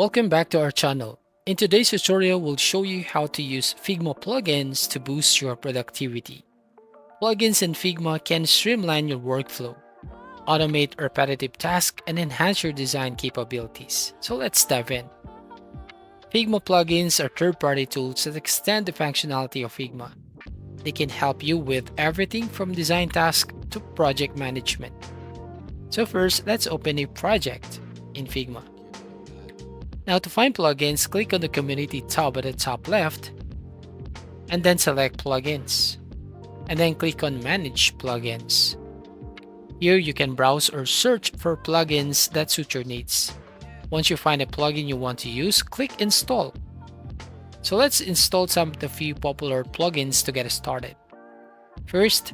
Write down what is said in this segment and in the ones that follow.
Welcome back to our channel. In today's tutorial, we'll show you how to use Figma plugins to boost your productivity. Plugins in Figma can streamline your workflow, automate repetitive tasks, and enhance your design capabilities. So let's dive in. Figma plugins are third-party tools that extend the functionality of Figma. They can help you with everything from design tasks to project management. So first, let's open a project in Figma. Now to find plugins, click on the Community tab at the top left, and then select Plugins, and then click on Manage Plugins. Here you can browse or search for plugins that suit your needs. Once you find a plugin you want to use, click Install. So let's install some of the few popular plugins to get started. First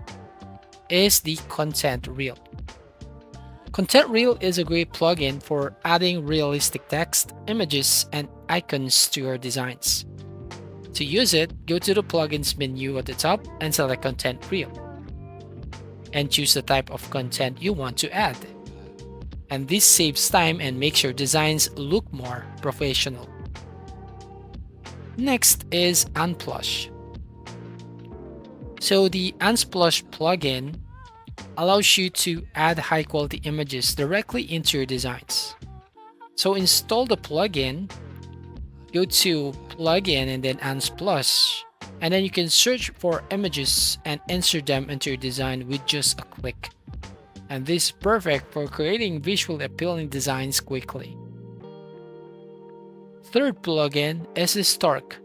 is the Content Reel. Content Reel is a great plugin for adding realistic text, images, and icons to your designs. To use it, go to the Plugins menu at the top and select Content Reel. And choose the type of content you want to add. And this saves time and makes your designs look more professional. Next is Unsplash. So the Unsplash plugin allows you to add high-quality images directly into your designs. So install the plugin, go to Plugin and then Unsplash, and then you can search for images and insert them into your design with just a click. And this is perfect for creating visually appealing designs quickly. Third plugin is Stark.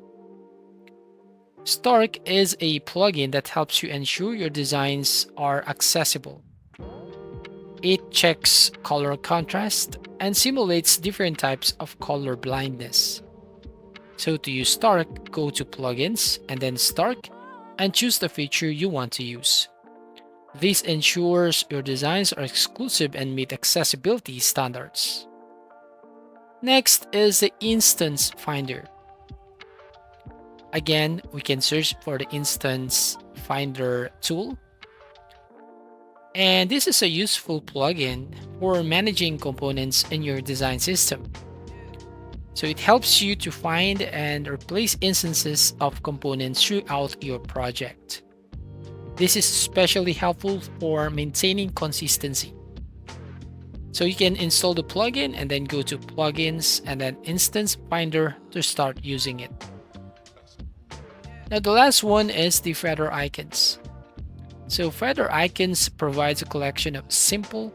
Stark is a plugin that helps you ensure your designs are accessible. It checks color contrast and simulates different types of color blindness. So to use Stark, go to Plugins and then Stark and choose the feature you want to use. This ensures your designs are exclusive and meet accessibility standards. Next is the Instance Finder. Again, we can search for the Instance Finder tool. And this is a useful plugin for managing components in your design system. So it helps you to find and replace instances of components throughout your project. This is especially helpful for maintaining consistency. So you can install the plugin and then go to Plugins and then Instance Finder to start using it. Now the last one is the Feather Icons. So Feather Icons provides a collection of simple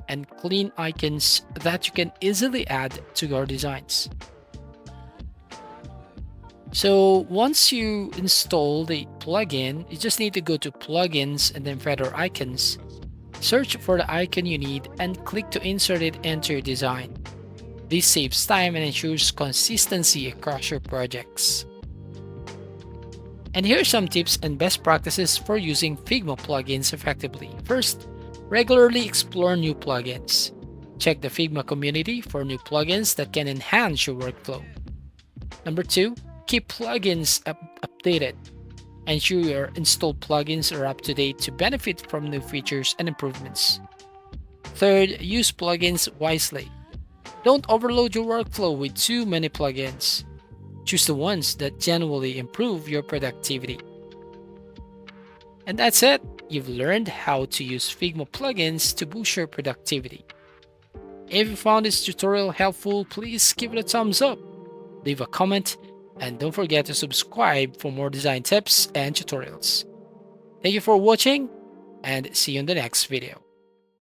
and clean icons that you can easily add to your designs. So once you install the plugin, you just need to go to Plugins and then Feather Icons, search for the icon you need and click to insert it into your design. This saves time and ensures consistency across your projects. And here are some tips and best practices for using Figma plugins effectively. First, regularly explore new plugins. Check the Figma community for new plugins that can enhance your workflow. Number 2, keep plugins updated. Ensure your installed plugins are up to date to benefit from new features and improvements. Third, use plugins wisely. Don't overload your workflow with too many plugins. Choose the ones that genuinely improve your productivity. And that's it. You've learned how to use Figma plugins to boost your productivity. If you found this tutorial helpful, please give it a thumbs up, leave a comment, and don't forget to subscribe for more design tips and tutorials. Thank you for watching, and see you in the next video.